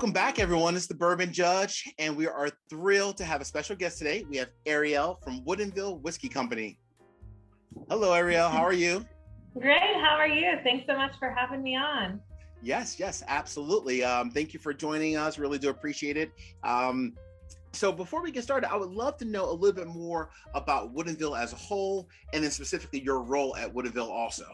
Welcome back, everyone. It's the Bourbon Judge, and we are thrilled to have a special guest today. We have Ariel from Woodinville Whiskey Company. Hello, Ariel. How are you? Great. How are you? Thanks so much for having me on. Yes, absolutely. Thank you for joining us. Really do appreciate it. So before we get started, I would love to know a little bit more about Woodinville as a whole, and then specifically your role at Woodinville also.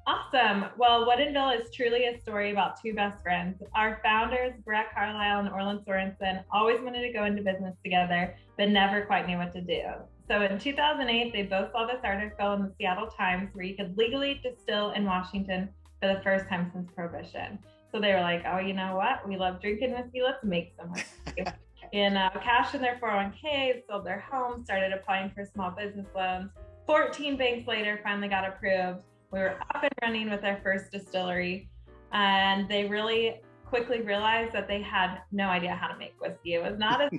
Awesome. Well, Woodinville is truly a story about two best friends. Our founders, Brett Carlisle and Orland Sorensen, always wanted to go into business together, but never quite knew what to do. So in 2008, they both saw this article in the Seattle Times where you could legally distill in Washington for the first time since Prohibition. So they were like, oh, you know what? We love drinking whiskey. Let's make some whiskey. And cashed in their 401ks, sold their home, started applying for small business loans. 14 banks later, finally got approved. We were up and running with our first distillery, and they really quickly realized that they had no idea how to make whiskey. It was not as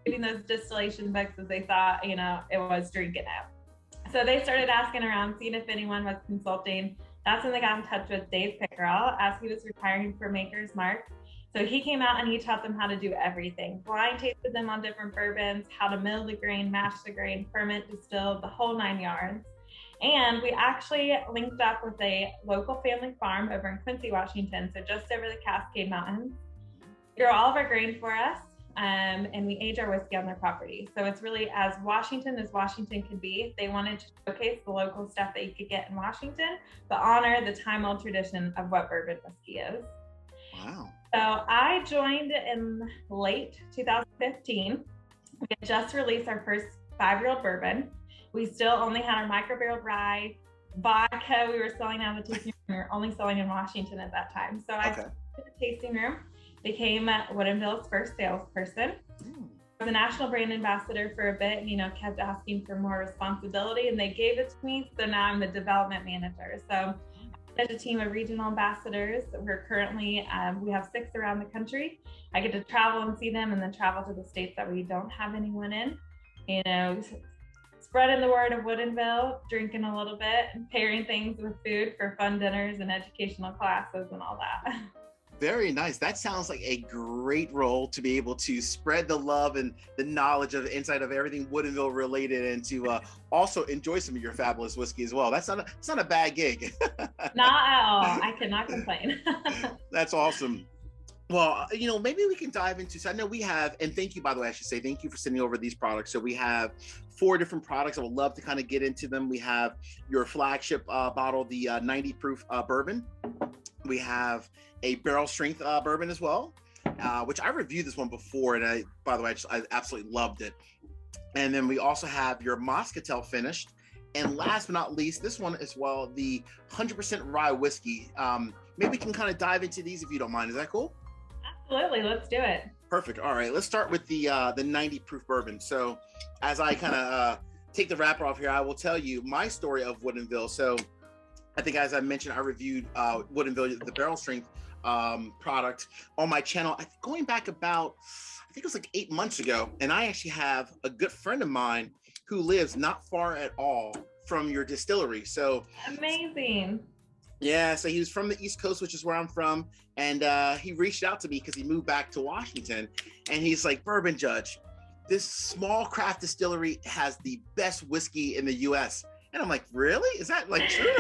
reading those distillation books as they thought, it was drinking it. So they started asking around, seeing if anyone was consulting. That's when they got in touch with Dave Pickerell as he was retiring for Maker's Mark. So he came out and he taught them how to do everything. Blind tasted them on different bourbons, how to mill the grain, mash the grain, ferment, distill, the whole 9 yards. And we actually linked up with a local family farm over in Quincy, Washington, so just over the Cascade Mountains. They grow all of our grain for us, and we age our whiskey on their property. So it's really as Washington could be. They wanted to showcase the local stuff that you could get in Washington, but honor the time-old tradition of what bourbon whiskey is. Wow. So I joined in late 2015. We had just released our first 5-year-old bourbon. We still only had our microbarreled rye, vodka we were selling out of the tasting room. We were only selling in Washington at that time. So I started the tasting room, became Woodinville's first salesperson. I was a national brand ambassador for a bit, kept asking for more responsibility, and they gave it to me. So now I'm the development manager. So I had a team of regional ambassadors. We're currently, we have 6 around the country. I get to travel and see them, and then travel to the states that we don't have anyone in. Spreading the word of Woodinville, drinking a little bit, and pairing things with food for fun dinners and educational classes and all that. Very nice. That sounds like a great role to be able to spread the love and the knowledge of the inside of everything Woodinville related, and to also enjoy some of your fabulous whiskey as well. It's not a bad gig. Not at all. I cannot complain. That's awesome. Well, maybe we can dive into, so I know we have, and thank you, by the way, I should say, thank you for sending over these products. So we have 4 different products. I would love to kind of get into them. We have your flagship bottle, the 90 proof bourbon. We have a barrel strength bourbon as well, which I reviewed this one before. And by the way, I absolutely loved it. And then we also have your Moscatel finished. And last but not least, this one as well, the 100% rye whiskey. Maybe we can kind of dive into these if you don't mind. Is that cool? Absolutely, let's do it. Perfect. All right, let's start with the 90 proof bourbon. So as I kind of take the wrapper off here, I will tell you my story of Woodinville. So I think, as I mentioned, I reviewed Woodinville, the barrel strength product on my channel, going back about, I think it was like 8 months ago. And I actually have a good friend of mine who lives not far at all from your distillery. So amazing. Yeah, so he was from the East Coast, which is where I'm from, and he reached out to me because he moved back to Washington, and he's like, Bourbon Judge, this small craft distillery has the best whiskey in the U.S. And I'm like, really? Is that like true?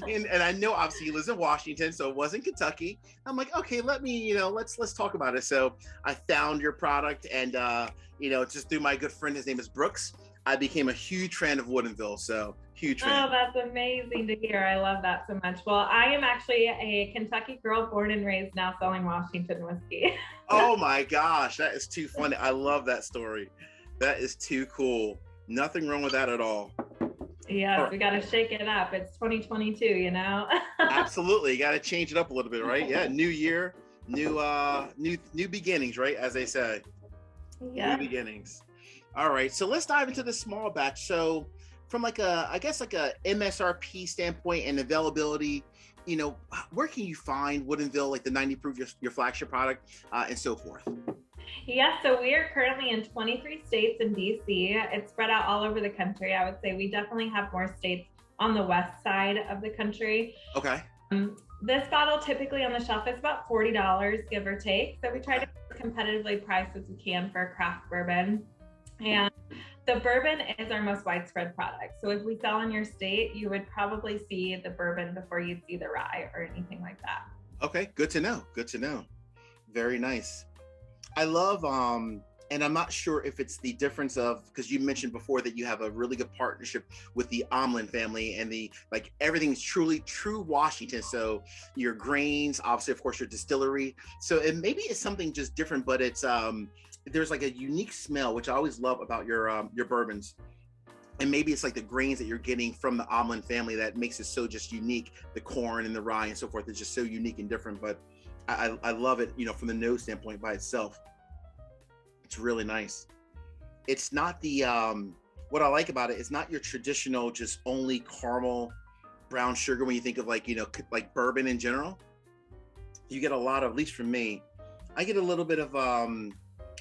and I know obviously he lives in Washington, so it wasn't Kentucky. I'm like, okay, let me, let's talk about it. So I found your product, and just through my good friend, his name is Brooks, I became a huge fan of Woodinville. So huge fan. Oh, that's amazing to hear. I love that so much. Well, I am actually a Kentucky girl born and raised, now selling Washington whiskey. Oh my gosh, that is too funny. I love that story. That is too cool. Nothing wrong with that at all. Yeah, right. We got to shake it up. It's 2022, Absolutely. You got to change it up a little bit, right? Yeah. New year, new beginnings, right? As they say. Yeah. New beginnings. All right. So let's dive into the small batch. So from like a MSRP standpoint and availability, where can you find Woodinville, like the 90 proof, your flagship product, and so forth? Yeah, so we are currently in 23 states and DC. It's spread out all over the country. I would say we definitely have more states on the west side of the country. Okay. This bottle typically on the shelf is about $40, give or take. So we try to be competitively priced as we can for craft bourbon. And the bourbon is our most widespread product. So if we sell in your state, you would probably see the bourbon before you'd see the rye or anything like that. Okay, good to know. Good to know. Very nice. I love, and I'm not sure if it's the difference of, because you mentioned before that you have a really good partnership with the Omlin family and the, like, everything's truly true Washington. So your grains, obviously, of course, your distillery. So it maybe it's something just different, but it's, there's like a unique smell, which I always love about your bourbons. And maybe it's like the grains that you're getting from the Omlin family that makes it so just unique. The corn and the rye and so forth is just so unique and different, but I love it, you know, from the nose standpoint by itself. It's really nice. It's not the, what I like about it is not your traditional, just only caramel brown sugar when you think of, like, you know, like bourbon in general. You get a lot of, at least for me, I get a little bit of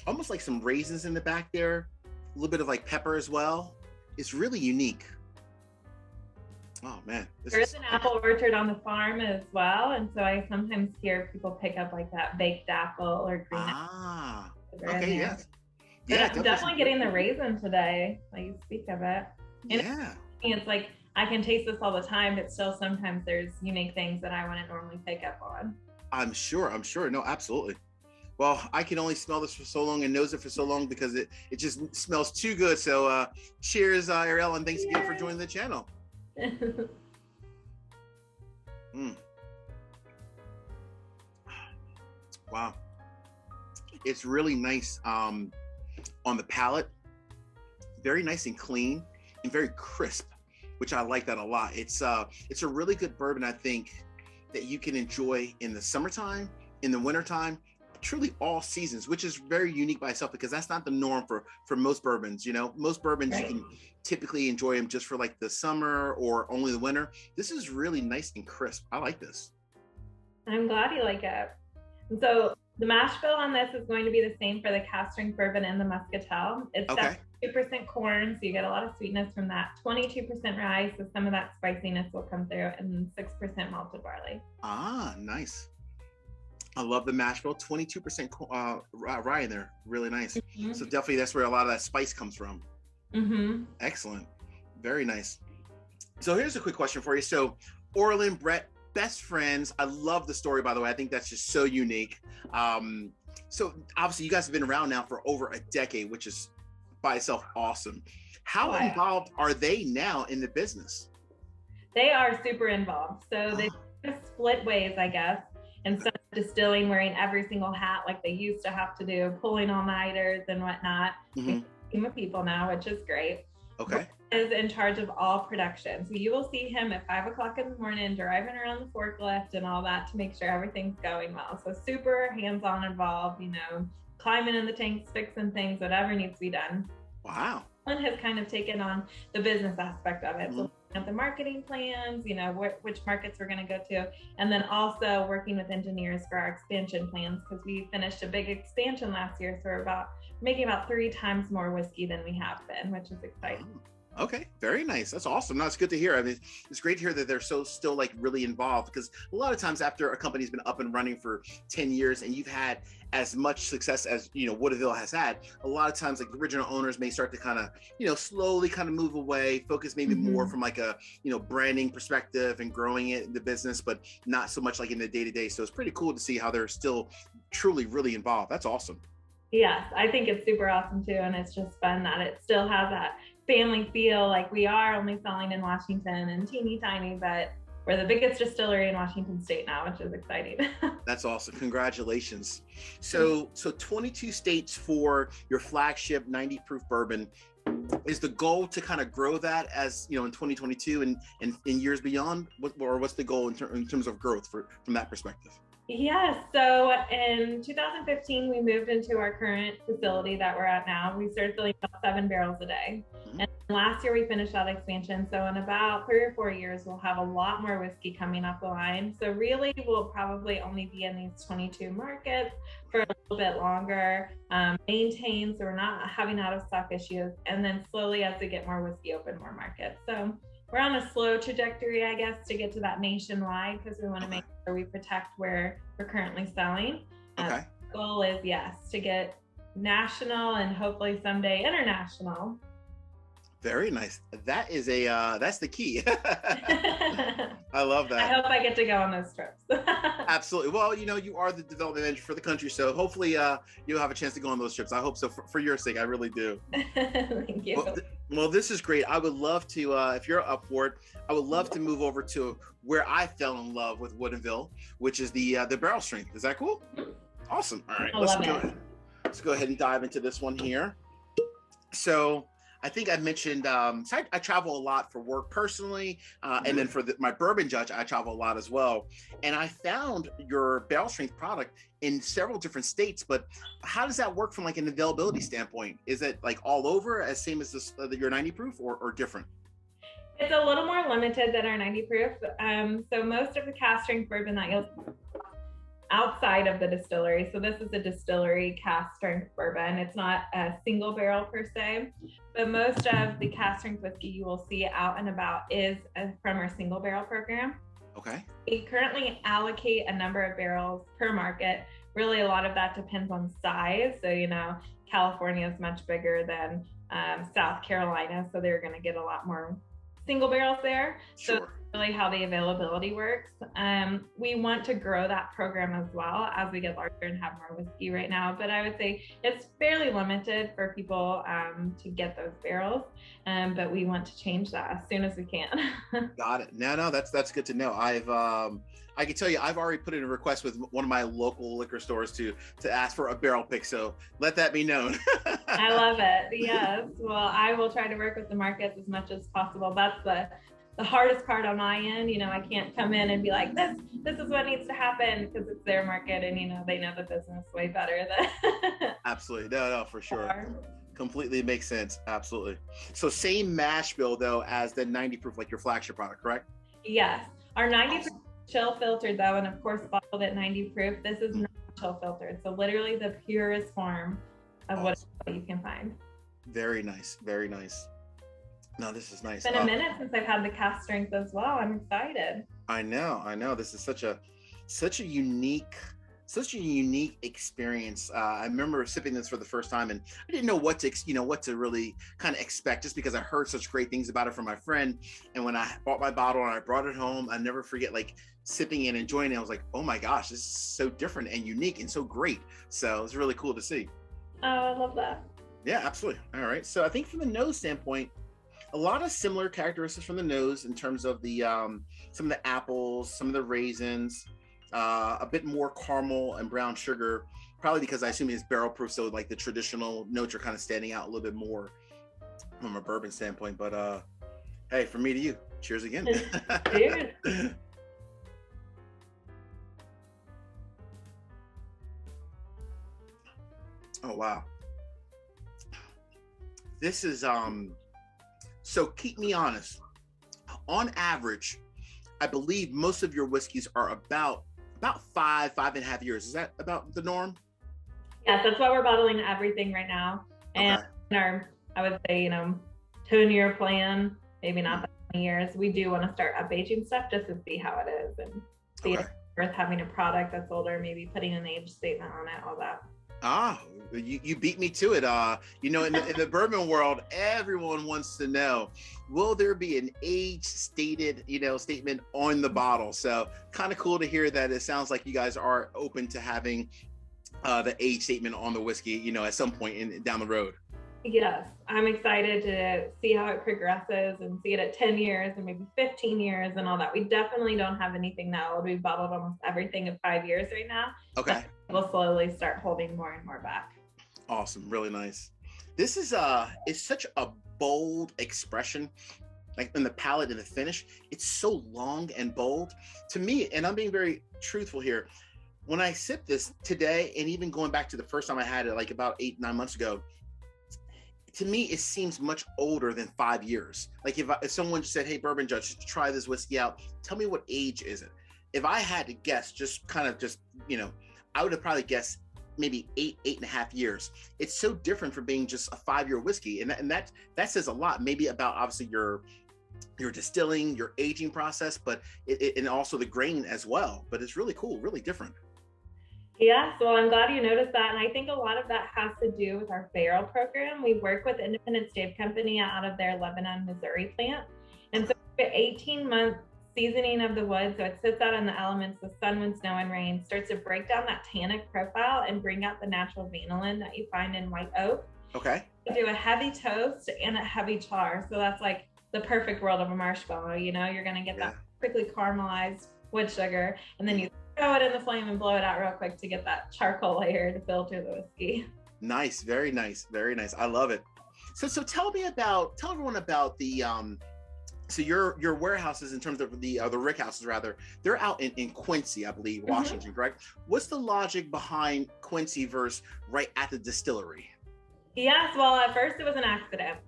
almost like some raisins in the back there, a little bit of like pepper as well. It's really unique. Oh man. There's an apple orchard on the farm as well. And so I sometimes hear people pick up like that baked apple or green apple. Okay, yes. Yeah, I'm definitely getting the raisin today, like you speak of it. And yeah. It's like, I can taste this all the time, but still sometimes there's unique things that I wouldn't normally pick up on. I'm sure. No, absolutely. Well, I can only smell this for so long and nose it for so long because it just smells too good. So cheers, Ariel, and thanks again for joining the channel. Wow. It's really nice on the palate. Very nice and clean and very crisp, which I like that a lot. It's a really good bourbon, I think, that you can enjoy in the summertime, in the wintertime, truly all seasons, which is very unique by itself because that's not the norm for most bourbons. You know, most bourbons, right, you can typically enjoy them just for like the summer or only the winter. This is really nice and crisp. I like this. I'm glad you like it. And so the mash bill on this is going to be the same for the cast strength bourbon and the Moscatel. It's 2% corn, so you get a lot of sweetness from that. 22% rye, so some of that spiciness will come through, and 6% malted barley. Ah, nice. I love the mash bill. 22% rye in there. Really nice. Mm-hmm. So definitely that's where a lot of that spice comes from. Mm-hmm. Excellent. Very nice. So here's a quick question for you. So Orlin, Brett, best friends. I love the story, by the way. I think that's just so unique. So obviously you guys have been around now for over a decade, which is by itself awesome. How involved are they now in the business? They are super involved. So they split ways, I guess. Instead of distilling, wearing every single hat like they used to have to do, pulling all-nighters and whatnot. Mm-hmm. Team of people now, which is great. Okay. Is in charge of all production. So you will see him at 5 o'clock in the morning driving around the forklift and all that to make sure everything's going well. So super hands-on involved, you know, climbing in the tanks, fixing things, whatever needs to be done. Wow. One has kind of taken on the business aspect of it. Mm-hmm. So the marketing plans, you know, which markets we're going to go to, and then also working with engineers for our expansion plans because we finished a big expansion last year. So we're making about 3 times more whiskey than we have been, which is exciting. Okay, very nice. That's awesome. No, it's good to hear. I mean, it's great to hear that they're still like really involved because a lot of times after a company's been up and running for 10 years and you've had as much success as, you know, Woodinville has had, a lot of times like the original owners may start to kind of, you know, slowly kind of move away, focus maybe more from like a, you know, branding perspective and growing it in the business, but not so much like in the day-to-day. So it's pretty cool to see how they're still truly really involved. That's awesome. Yes, I think it's super awesome too. And it's just fun that it still has that family feel, like we are only selling in Washington and teeny tiny, but we're the biggest distillery in Washington state now, which is exciting. That's awesome. Congratulations. So 22 states for your flagship 90 proof bourbon. Is the goal to kind of grow that as, you know, in 2022 and in years beyond? What's the goal in terms of growth from that perspective? Yes. So in 2015, we moved into our current facility that we're at now. We started filling about 7 barrels a day. Mm-hmm. And last year we finished that expansion. So in about 3 or 4 years, we'll have a lot more whiskey coming off the line. So really we'll probably only be in these 22 markets for a little bit longer, maintain so we're not having out of stock issues. And then slowly as we get more whiskey, open more markets. So we're on a slow trajectory, I guess, to get to that nationwide, because we want to Okay. make sure we protect where we're currently selling. Okay. The goal is, yes, to get national and hopefully someday international. Very nice. That is that's the key. I love that. I hope I get to go on those trips. Absolutely. Well, you are the development manager for the country, so hopefully you'll have a chance to go on those trips. I hope so, for your sake. I really do. Thank you. Well, this is great. I would love to, if you're up for it, I would love to move over to where I fell in love with Woodinville, which is the barrel strength. Is that cool? Awesome. All right, let's go ahead and dive into this one here. So I think I mentioned, so I travel a lot for work personally, and then for my Bourbon Judge, I travel a lot as well. And I found your barrel strength product in several different states, but how does that work from like an availability standpoint? Is it like all over, as same as this, your 90 proof, or different? It's a little more limited than our 90 proof. So most of the cast strength bourbon that you'll outside of the distillery. So this is a distillery cast strength bourbon. It's not a single barrel per se, but most of the cast strength whiskey you will see out and about is from our single barrel program. Okay. We currently allocate a number of barrels per market. Really, a lot of that depends on size. So, California is much bigger than South Carolina, so they're going to get a lot more single barrels there. Sure. So really how the availability works. We want to grow that program as well as we get larger and have more whiskey right now. But I would say it's fairly limited for people to get those barrels. But we want to change that as soon as we can. Got it. No, that's good to know. I can tell you, I've already put in a request with one of my local liquor stores to ask for a barrel pick. So let that be known. I love it. Yes. Well, I will try to work with the markets as much as possible. That's the hardest part on my end. I can't come in and be like, this is what needs to happen, because it's their market and they know the business way better than Absolutely. No, for sure. Completely makes sense. Absolutely. So same mash bill though as the 90 proof, like your Flagship product, correct? Yes. Our 90 proof chill filtered though, and of course bottled at 90 proof. This is not chill filtered. So literally the purest form of what you can find. Very nice. Very nice. No, this is nice. It's been a minute since I've had the cast strength as well. I'm excited. I know. This is such a unique experience. I remember sipping this for the first time, and I didn't know what to really kind of expect, just because I heard such great things about it from my friend. And when I bought my bottle and I brought it home, I never forget like sipping and enjoying it. I was like, oh my gosh, this is so different and unique and so great. So it's really cool to see. Oh, I love that. Yeah, absolutely. All right. So I think from the nose standpoint, a lot of similar characteristics from the nose in terms of the some of the apples, some of the raisins, a bit more caramel and brown sugar, probably because I assume it's barrel proof, so like the traditional notes are kind of standing out a little bit more from a bourbon standpoint. But hey, from me to you, cheers again. Cheers. Oh wow, this is so keep me honest. On average, I believe most of your whiskeys are about 5.5 years. Is that about the norm? Yes, that's why we're bottling everything right now. And I would say, 10-year plan, maybe not that many years. We do want to start up-aging stuff just to see how it is and see if it's worth having a product that's older, maybe putting an age statement on it, all that. You beat me to it. In the bourbon world, everyone wants to know, will there be an age statement on the bottle? So kind of cool to hear that it sounds like you guys are open to having the age statement on the whiskey, at some point down the road. Yes, I'm excited to see how it progresses and see it at 10 years and maybe 15 years and all that. We definitely don't have anything that old. We've bottled almost everything at 5 years right now. Okay. We'll slowly start holding more and more back. Awesome. Really nice. This is it's such a bold expression, like in the palate and the finish. It's so long and bold to me. And I'm being very truthful here. When I sip this today, and even going back to the first time I had it, like about 8-9 months ago, to me, it seems much older than 5 years. Like if someone just said, hey, Bourbon Judge, try this whiskey out. Tell me what age is it? If I had to guess, I would have probably guessed maybe 8.5 years. It's so different from being just a 5-year whiskey. And that says a lot, maybe about obviously your your distilling, your aging process, but and also the grain as well. But it's really cool, really different. Yes, well, I'm glad you noticed that. And I think a lot of that has to do with our barrel program. We work with Independent Stave Company out of their Lebanon, Missouri plant. And so 18-month seasoning of the wood, so it sits out in the elements, the sun, wind, snow, and rain, starts to break down that tannic profile and bring out the natural vanillin that you find in white oak. Okay. We do a heavy toast and a heavy char. So that's like the perfect world of a marshmallow. You know, you're going to get that quickly caramelized wood sugar, and then you throw it in the flame and blow it out real quick to get that charcoal layer to filter the whiskey. Nice, very nice, very nice. I love it. So tell everyone about the so your warehouses, in terms of the Rickhouses rather, they're out in Quincy, I believe, Washington, correct? What's the logic behind Quincy versus right at the distillery? Yes, well, at first it was an accident.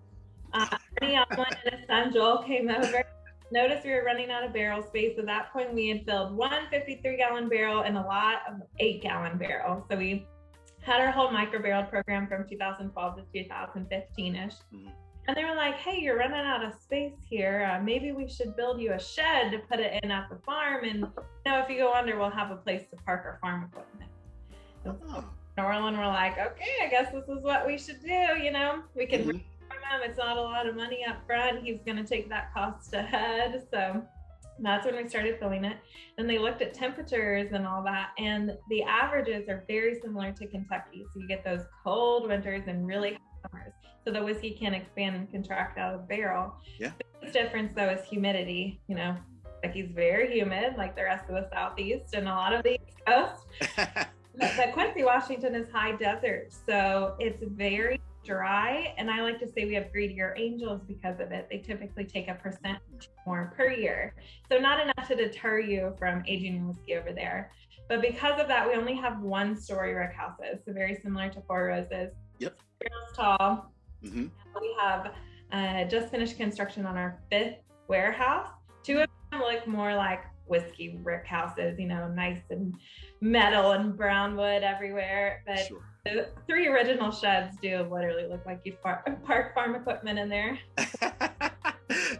Ernie Allen and his son Joel came over, noticed we were running out of barrel space. At that point, we had filled one 53-gallon barrel and a lot of 8-gallon barrels. So we had our whole micro barrel program from 2012 to 2015-ish. Mm-hmm. And they were like, hey, you're running out of space here. Maybe we should build you a shed to put it in at the farm. And if you go under, we'll have a place to park our farm equipment. So Norland were like, okay, I guess this is what we should do. We can farm him. It's not a lot of money up front. He's going to take that cost ahead. So that's when we started filling it. Then they looked at temperatures and all that. And the averages are very similar to Kentucky. So you get those cold winters and really hot summers. So the whiskey can expand and contract out of the barrel. Yeah. The biggest difference though is humidity. Kentucky's very humid, like the rest of the Southeast and a lot of the East Coast. But Quincy, Washington is high desert. So it's very dry. And I like to say we have greedier angels because of it. They typically take 1% more per year. So not enough to deter you from aging your whiskey over there. But because of that, we only have 1-story rickhouses. So very similar to Four Roses. Yep. Tall. Mm-hmm. We have just finished construction on our 5th warehouse. 2 of them look more like whiskey rickhouses, nice and metal and brown wood everywhere. But the 3 original sheds do literally look like you park farm equipment in there.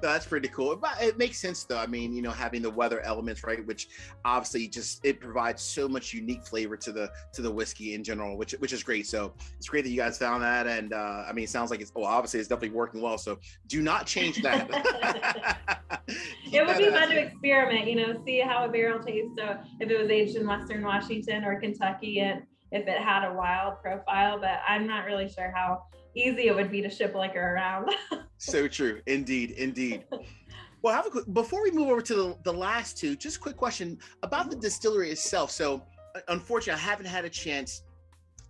That's pretty cool. But it makes sense though. I mean, having the weather elements, right, which obviously it provides so much unique flavor to the whiskey in general, which is great. So it's great that you guys found that. And I mean, it sounds like obviously it's definitely working well. So do not change that. It would be fun to experiment, see how a barrel tastes. So if it was aged in Western Washington or Kentucky, and if it had a wild profile, but I'm not really sure how easy it would be to ship liquor around. So true. Indeed. Well, before we move over to the last 2, just a quick question about the distillery itself. So unfortunately, I haven't had a chance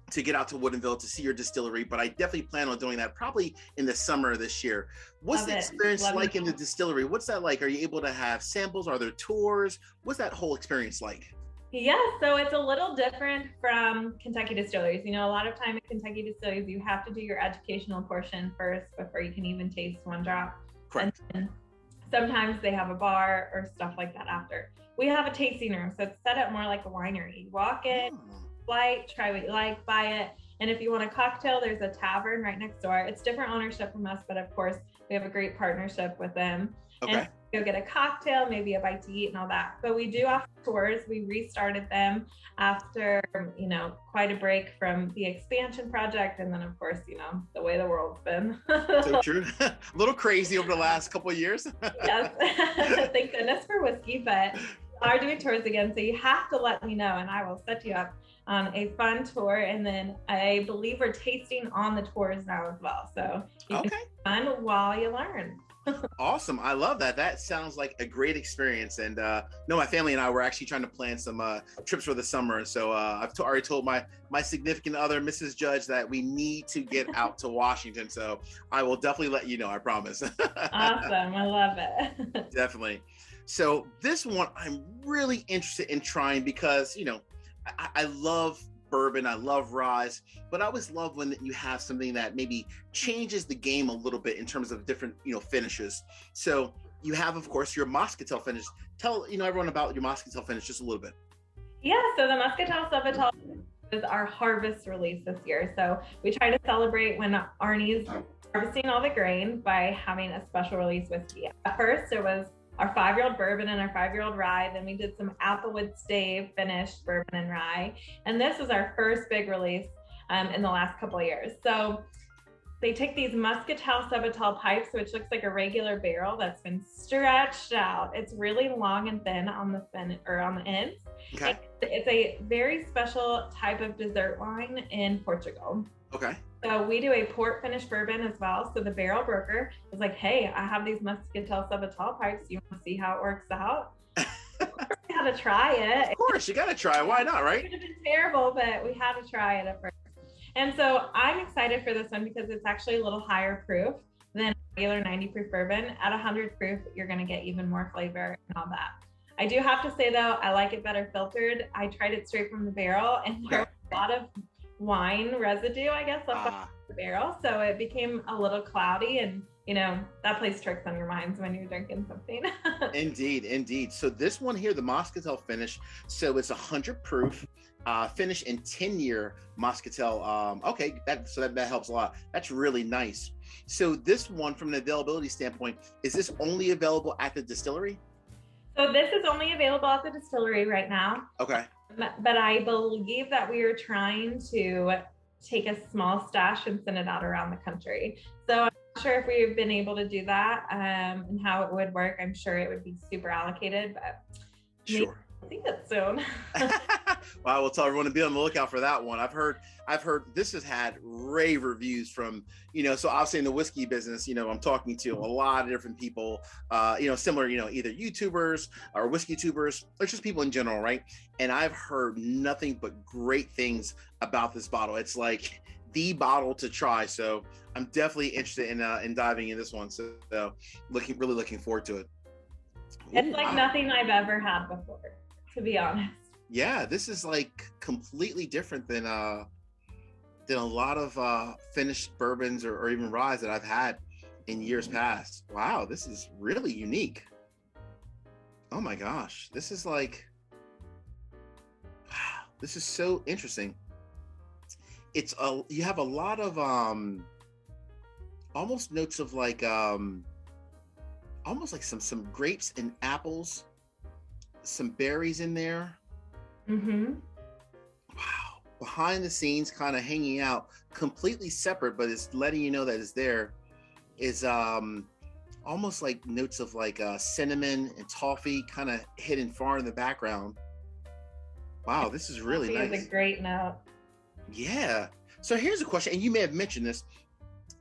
to get out to Woodinville to see your distillery, but I definitely plan on doing that probably in the summer of this year. What's the experience like in the distillery? What's that like? Are you able to have samples? Are there tours? What's that whole experience like? Yeah, so it's a little different from Kentucky distilleries. A lot of time at Kentucky distilleries, you have to do your educational portion first before you can even taste one drop. Correct. And sometimes they have a bar or stuff like that after. We have a tasting room, so it's set up more like a winery. You walk in, light, try what you like, buy it. And if you want a cocktail, there's a tavern right next door. It's different ownership from us, but of course, we have a great partnership with them. Okay. And go get a cocktail, maybe a bite to eat and all that. But we do offer tours. We restarted them after, quite a break from the expansion project. And then of course, the way the world's been. So true. A little crazy over the last couple of years. Yes. Thank goodness for whiskey, but we are doing tours again. So you have to let me know and I will set you up on a fun tour. And then I believe we're tasting on the tours now as well. So you can have fun while you learn. Awesome. I love that. That sounds like a great experience. And my family and I were actually trying to plan some trips for the summer. So I've already told my significant other, Mrs. Judge, that we need to get out to Washington. So I will definitely let you know, I promise. Awesome. I love it. Definitely. So this one I'm really interested in trying because, I love bourbon, I love rye, but I always love when you have something that maybe changes the game a little bit in terms of different, finishes. So you have, of course, your Moscatel finish. Tell everyone about your Moscatel finish just a little bit. Yeah, so the Moscatel Suavitel is our harvest release this year. So we try to celebrate when Arnie's harvesting all the grain by having a special release whiskey. At first, it was our 5-year-old bourbon and our 5-year-old rye. Then we did some applewood stave finished bourbon and rye. And this is our first big release in the last couple of years. So they take these Moscatel Suavitel pipes, which looks like a regular barrel that's been stretched out. It's really long and thin on the ends. Okay. It's a very special type of dessert wine in Portugal. Okay. So we do a port finished bourbon as well. So the barrel broker is like, hey, I have these Moscatel Suavitel pipes. You want to see how it works out? Of course, we had to try it. Of course, you got to try it. Why not, right? It would have been terrible, but we had to try it at first. And so I'm excited for this one because it's actually a little higher proof than regular 90 proof bourbon. At 100 proof, you're going to get even more flavor and all that. I do have to say though, I like it better filtered. I tried it straight from the barrel and there was a lot of wine residue, I guess, left on the barrel. So it became a little cloudy, and you know, that plays tricks on your minds when you're drinking something. Indeed, indeed. So this one here, the Moscatel finish, so it's 100 proof, finish in 10-year Moscatel. Okay, that helps a lot. That's really nice. So this one, from an availability standpoint, is this only available at the distillery? So this is only available at the distillery right now. Okay. But I believe that we are trying to take a small stash and send it out around the country. So I'm not sure if we've been able to do that and how it would work. I'm sure it would be super allocated, but sure. I think it's soon. Well, we'll tell everyone to be on the lookout for that one. I've heard this has had rave reviews from, you know, so obviously in the whiskey business, you know, I'm talking to a lot of different people, you know, similar, you know, either YouTubers or whiskey tubers or just people in general, right? And I've heard nothing but great things about this bottle. It's like the bottle to try. So I'm definitely interested in diving in this one. So really looking forward to it. It's like nothing I've ever had before, to be honest. Yeah, this is like completely different than a lot of finished bourbons or even ryes that I've had in years past. Wow, this is really unique. Oh my gosh, this is like, wow, this is so interesting. It's you have a lot of almost notes of like almost like some grapes and apples, some berries in there. Mm-hmm. Wow. Behind the scenes, kind of hanging out, completely separate, but it's letting you know that it's there, is almost like notes of like cinnamon and toffee kind of hidden far in the background. Wow, this is really nice. It's a great note. Yeah. So here's a question, and you may have mentioned this.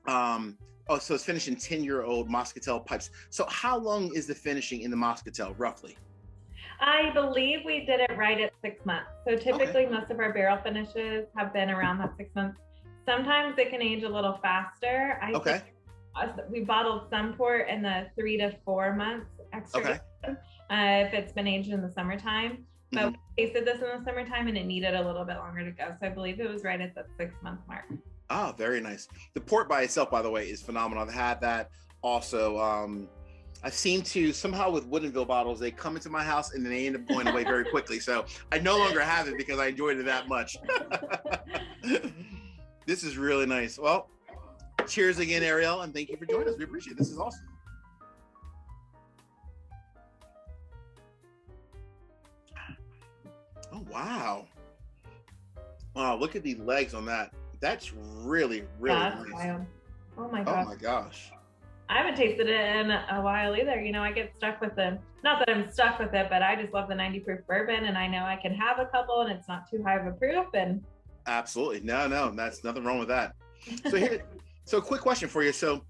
Oh, so it's finished in 10-year-old Moscatel pipes. So how long is the finishing in the Moscatel, roughly? I believe we did it right at 6 months. So typically most of our barrel finishes have been around that 6 months. Sometimes it can age a little faster. I think we bottled some port in the 3 to 4 months extra if it's been aged in the summertime. But we tasted this in the summertime and it needed a little bit longer to go. So I believe it was right at the 6-month mark. Oh, very nice. The port by itself, by the way, is phenomenal. I've had that also. I've seen to somehow with Woodinville bottles, they come into my house and then they end up going away very quickly. So I no longer have it because I enjoyed it that much. This is really nice. Well, cheers again, Ariel, and thank you for joining us. We appreciate it. This is awesome. Oh, wow. Wow, look at the legs on that. That's really, really nice. Wild. Oh my gosh. Oh my gosh. I haven't tasted it in a while either. You know, I get stuck with them. Not that I'm stuck with it, but I just love the 90 proof bourbon and I know I can have a couple and it's not too high of a proof. And absolutely. No, that's nothing wrong with that. So quick question for you. So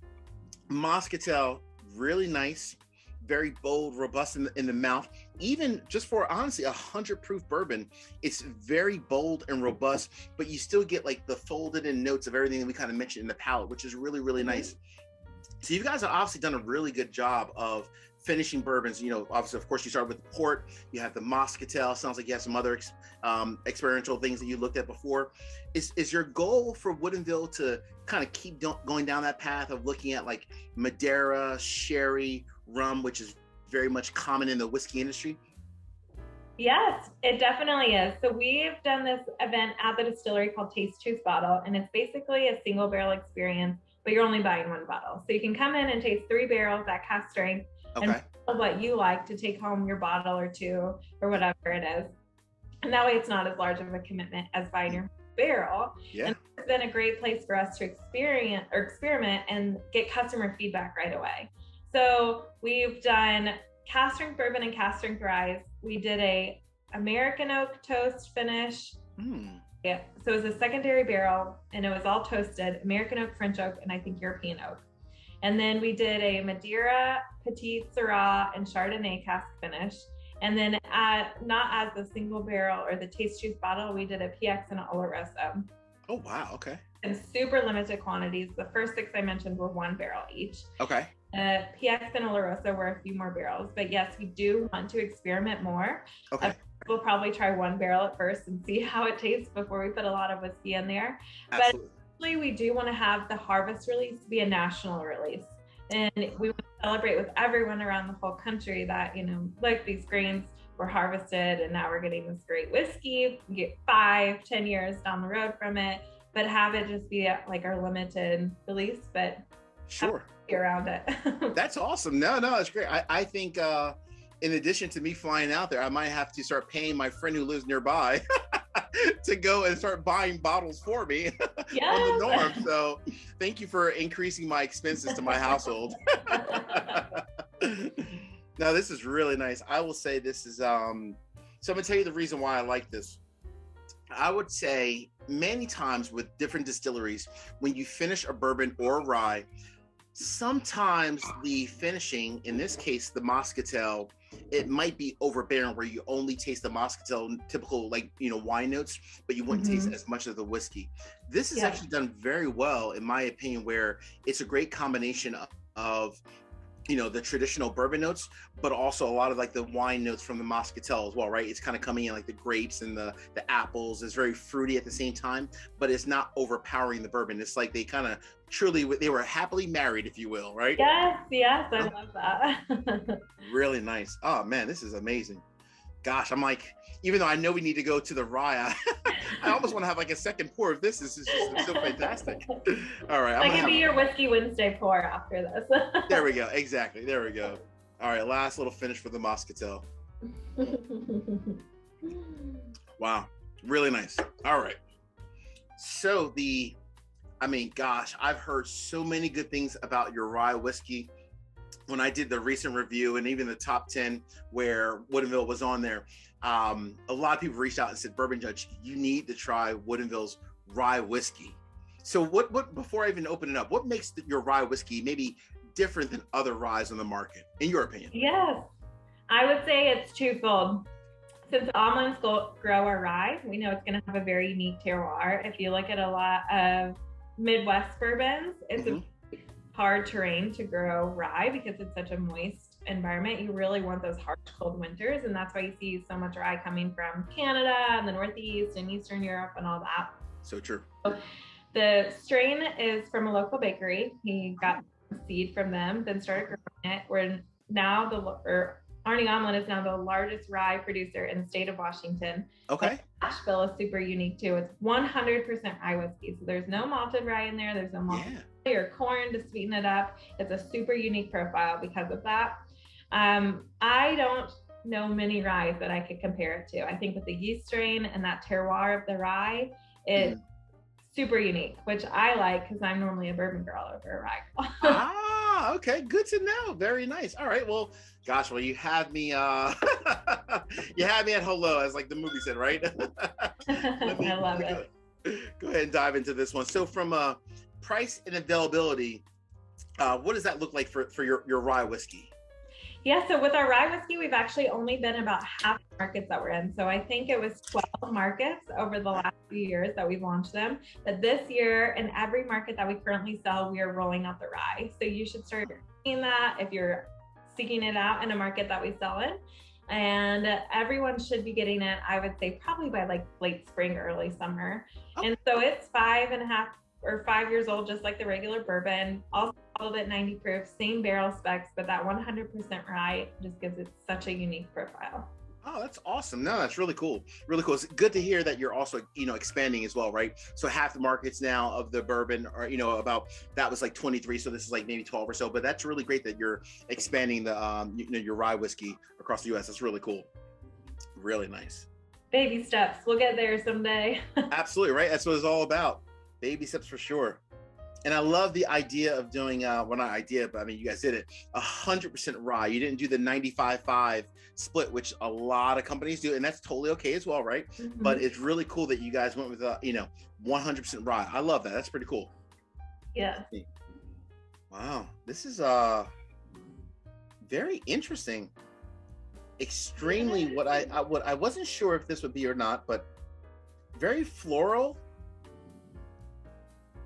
Moscatel, really nice, very bold, robust in the mouth. Even just for honestly 100 proof bourbon, it's very bold and robust, but you still get like the folded in notes of everything that we kind of mentioned in the palate, which is really, really nice. So you guys have obviously done a really good job of finishing bourbons. You know, obviously, of course, you started with the port. You have the Moscatel. Sounds like you have some other experiential things that you looked at before. Is your goal for Woodinville to kind of keep going down that path of looking at like Madeira, sherry, rum, which is very much common in the whiskey industry? Yes, it definitely is. So we've done this event at the distillery called Taste Choose Bottle, and it's basically a single barrel experience but you're only buying one bottle. So you can come in and taste 3 barrels at cask strength and what you like to take home your bottle or 2 or whatever it is. And that way it's not as large of a commitment as buying your barrel. Yeah. And it's been a great place for us to experiment and get customer feedback right away. So we've done cask strength bourbon and cask strength rye. We did a American oak toast finish. Yeah. So it was a secondary barrel and it was all toasted, American oak, French oak, and I think European oak. And then we did a Madeira, Petit Syrah, and Chardonnay cask finish. And then not as the single barrel or the taste juice bottle, we did a PX and an Oloroso. Oh, wow. Okay. In super limited quantities. The first 6 I mentioned were 1 barrel each. Okay. PX and Oloroso were a few more barrels. But yes, we do want to experiment more. Okay. We'll probably try 1 barrel at first and see how it tastes before we put a lot of whiskey in there. Absolutely. But we do want to have the harvest release be a national release. And we want to celebrate with everyone around the whole country that, like these grains were harvested and now we're getting this great whiskey. We get 5-10 years down the road from it, but have it just be like our limited release, but sure, around it. That's awesome. No, it's great. I think in addition to me flying out there, I might have to start paying my friend who lives nearby to go and start buying bottles for me on the norm. So thank you for increasing my expenses to my household. No, this is really nice. I will say this is, so I'm gonna tell you the reason why I like this. I would say many times with different distilleries, when you finish a bourbon or a rye, sometimes the finishing, in this case, the Moscatel, it might be overbearing where you only taste the Moscatel typical wine notes, but you wouldn't taste as much of the whiskey. This is actually done very well, in my opinion, where it's a great combination of the traditional bourbon notes, but also a lot of like the wine notes from the Moscatel as well, right? It's kind of coming in like the grapes and the apples. It's very fruity at the same time, but it's not overpowering the bourbon. It's like they kind of they were happily married, if you will, right? Yes, I love that. Really nice. Oh man, this is amazing. Gosh, I'm like, even though I know we need to go to the rye, I almost want to have like a second pour of this. This is just so fantastic. All right. I can be your Whiskey Wednesday pour after this. There we go. Exactly. There we go. All right. Last little finish for the Moscatel. Wow. Really nice. All right. So gosh, I've heard so many good things about your rye whiskey. When I did the recent review and even the top 10 where Woodinville was on there, a lot of people reached out and said, Bourbon Judge, you need to try Woodinville's rye whiskey. So what before I even open it up, what makes your rye whiskey maybe different than other ryes on the market, in your opinion? Yes, I would say it's twofold. Since almonds grow our rye, we know it's going to have a very unique terroir. If you look at a lot of Midwest bourbons, it's a hard terrain to grow rye because it's such a moist environment. You really want those harsh, cold winters, and that's why you see so much rye coming from Canada and the Northeast and Eastern Europe and all that. So true. So the strain is from a local bakery. He got seed from them, then started growing it. We're now Arnie Omlin is now the largest rye producer in the state of Washington. Okay. Asheville is super unique too. It's 100% rye whiskey. So there's no malted rye in there. There's no malted or corn to sweeten it up. It's a super unique profile because of that. I don't know many ryes that I could compare it to. I think with the yeast strain and that terroir of the rye, it's super unique, which I like because I'm normally a bourbon girl over a rye girl. Okay. Good to know. Very nice. All right. Well, gosh, you had me, you had me at hello, as like the movie said, right? I love it. Go ahead and dive into this one. So from price and availability, what does that look like for your rye whiskey? Yeah, so with our rye whiskey, we've actually only been about half the markets that we're in. So I think it was 12 markets over the last few years that we've launched them. But this year, in every market that we currently sell, we are rolling out the rye. So you should start seeing that if you're seeking it out in a market that we sell in. And everyone should be getting it, I would say, probably by like late spring, early summer. And so it's 5.5 or 5 years old, just like the regular bourbon, also bottled at 90 proof, same barrel specs, but that 100% rye just gives it such a unique profile. Oh, that's awesome. No, that's really cool. Really cool. It's good to hear that you're also, expanding as well, right? So half the markets now of the bourbon are, about, that was like 23. So this is like maybe 12 or so, but that's really great that you're expanding the, your rye whiskey across the US. That's really cool. Really nice. Baby steps. We'll get there someday. Absolutely, right? That's what it's all about. Baby steps for sure. And I love the idea of doing, well, not idea, but I mean, you guys did it, 100% rye. You didn't do the 95-5 split, which a lot of companies do, and that's totally okay as well, right? Mm-hmm. But it's really cool that you guys went with, 100% rye. I love that. That's pretty cool. Yeah. Wow. This is very interesting. Extremely, what I wasn't sure if this would be or not, but very floral,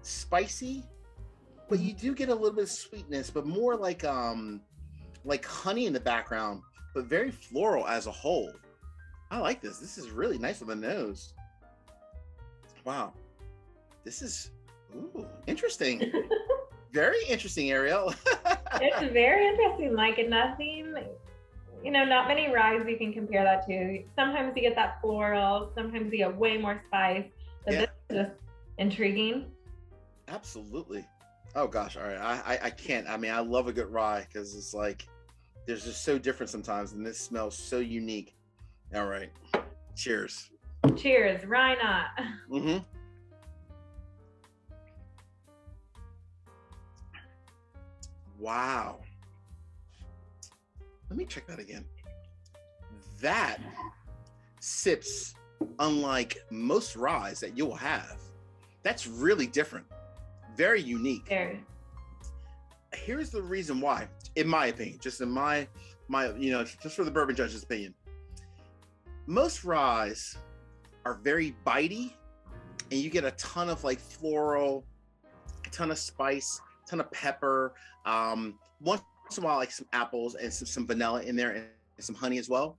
spicy, but you do get a little bit of sweetness, but more like honey in the background, but very floral as a whole. I like this. This is really nice on the nose. Wow. This is interesting. Very interesting, Ariel. It's very interesting. Like nothing, not many ryes you can compare that to. Sometimes you get that floral, sometimes you get way more spice, but this is just intriguing. Absolutely. Oh gosh. All right. I can't. I mean, I love a good rye because it's like, there's just so different sometimes, and this smells so unique. All right. Cheers. Cheers. Rye not. Mm-hmm. Wow. Let me check that again. That sips unlike most ryes that you'll have. That's really different. Very unique. Very. Here's the reason why, in my opinion, just in my just for the Bourbon Judge's opinion. Most ryes are very bitey, and you get a ton of like floral, a ton of spice, a ton of pepper. Once in a while, like some apples and some vanilla in there, and some honey as well.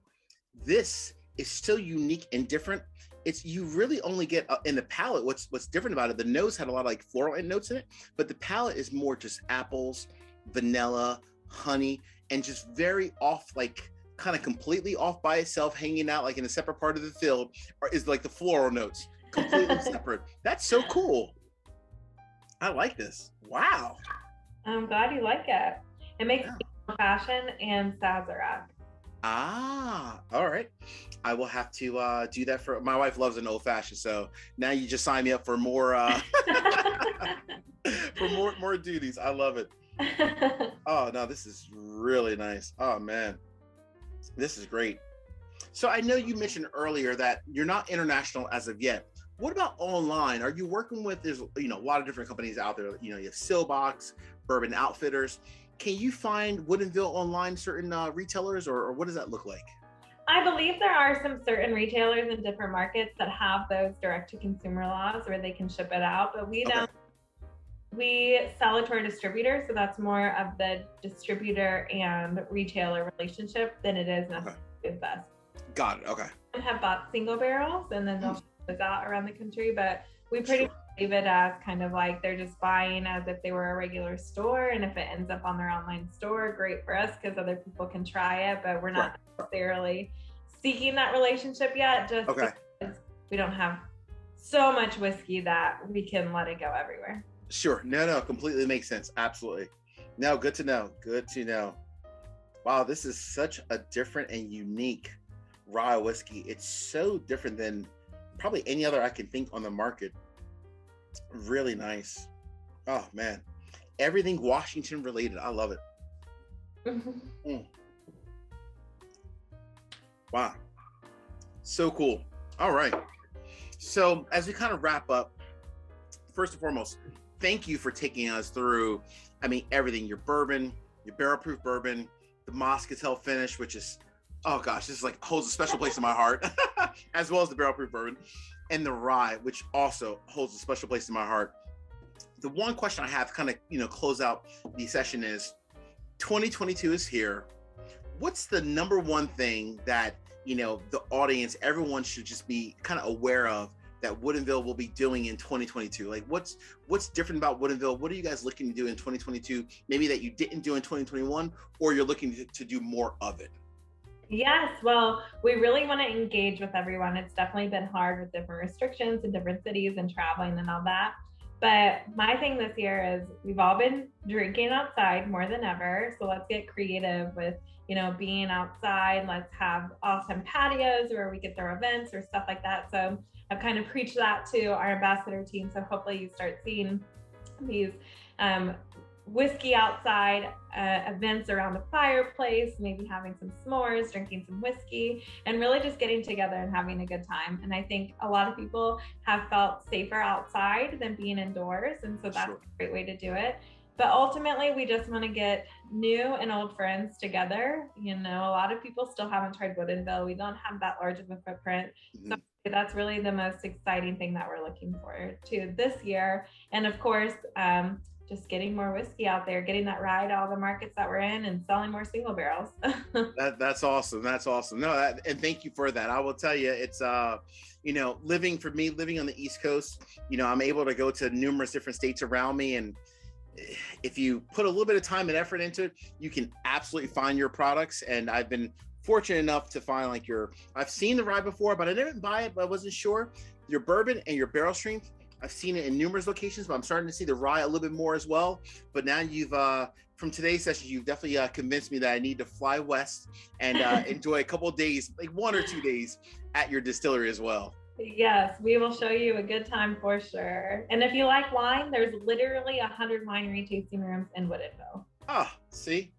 This is so unique and different. You really only get in the palate. What's different about it? The nose had a lot of like floral notes in it, but the palate is more just apples, vanilla, honey, and just very off, like kind of completely off by itself, hanging out like in a separate part of the field, or is like the floral notes completely separate. That's so cool. I like this. Wow. I'm glad you like it. It makes me old fashioned and Sazerac. Ah, all right. I will have to do that for my wife. Loves an old fashioned, so now you just sign me up for more for more duties. I love it. Oh no, this is really nice. Oh man, this is great. So I know you mentioned earlier that you're not international as of yet. What about online? Are you working with, there's a lot of different companies out there. You have Silbox, Bourbon Outfitters. Can you find Woodinville online, certain retailers, or what does that look like? I believe there are some certain retailers in different markets that have those direct-to-consumer laws where they can ship it out, but we don't. We sell it to our distributor, so that's more of the distributor and retailer relationship than it is necessarily with us. Got it. Okay. We have bought single barrels, and then they'll ship those out around the country, but we pretty much leave it as kind of like they're just buying as if they were a regular store, and if it ends up on their online store, great for us because other people can try it, but we're not necessarily seeking that relationship yet, just because we don't have so much whiskey that we can let it go everywhere. Sure. No, completely makes sense. Absolutely. No, good to know. Good to know. Wow, this is such a different and unique rye whiskey. It's so different than probably any other I can think on the market. Really nice. Oh man, everything Washington related. I love it. Wow, so cool. All right, so as we kind of wrap up, first and foremost, thank you for taking us through, everything, your bourbon, your barrel proof bourbon, the Moscatel finish, which is, oh gosh, this is like holds a special place in my heart, as well as the barrel proof bourbon, and the rye, which also holds a special place in my heart. The one question I have kind of, close out the session is 2022 is here. What's the number one thing that, the audience, everyone should just be kind of aware of that Woodinville will be doing in 2022? Like what's different about Woodinville? What are you guys looking to do in 2022? Maybe that you didn't do in 2021, or you're looking to do more of it? Yes, well, we really want to engage with everyone. It's definitely been hard with different restrictions in different cities and traveling and all that. But my thing this year is we've all been drinking outside more than ever. So let's get creative with, being outside. Let's have awesome patios where we get their events or stuff like that. So I've kind of preached that to our ambassador team. So hopefully you start seeing these whiskey outside events around a fireplace, maybe having some s'mores, drinking some whiskey, and really just getting together and having a good time. And I think a lot of people have felt safer outside than being indoors. And so that's a great way to do it. But ultimately, we just want to get new and old friends together. A lot of people still haven't tried Woodinville. We don't have that large of a footprint. So that's really the most exciting thing that we're looking forward to this year. And of course, just getting more whiskey out there, getting that ride all the markets that we're in and selling more single barrels. That's awesome. That's awesome. No, and thank you for that. I will tell you, it's, living on the East Coast, I'm able to go to numerous different states around me. And if you put a little bit of time and effort into it, you can absolutely find your products. And I've been fortunate enough to find I've seen the rye before, but I didn't buy it, but I wasn't sure. Your bourbon and your barrel strength, I've seen it in numerous locations, but I'm starting to see the rye a little bit more as well. But now from today's session, you've definitely convinced me that I need to fly west and enjoy a couple of days, like 1 or 2 days at your distillery as well. Yes, we will show you a good time for sure. And if you like wine, there's literally 100 winery tasting rooms in Woodinville. Oh, see?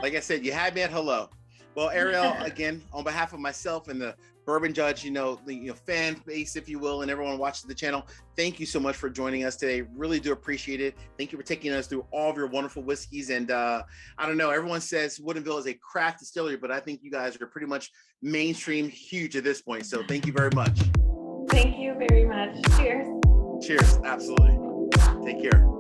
Like I said, you had me at hello. Well, Ariel, again, on behalf of myself and the Bourbon Judge, the fan base, if you will, and everyone watching the channel, thank you so much for joining us today. Really do appreciate it. Thank you for taking us through all of your wonderful whiskeys. And I don't know, everyone says Woodinville is a craft distillery, but I think you guys are pretty much mainstream huge at this point. So thank you very much. Thank you very much. Cheers. Cheers. Absolutely. Take care.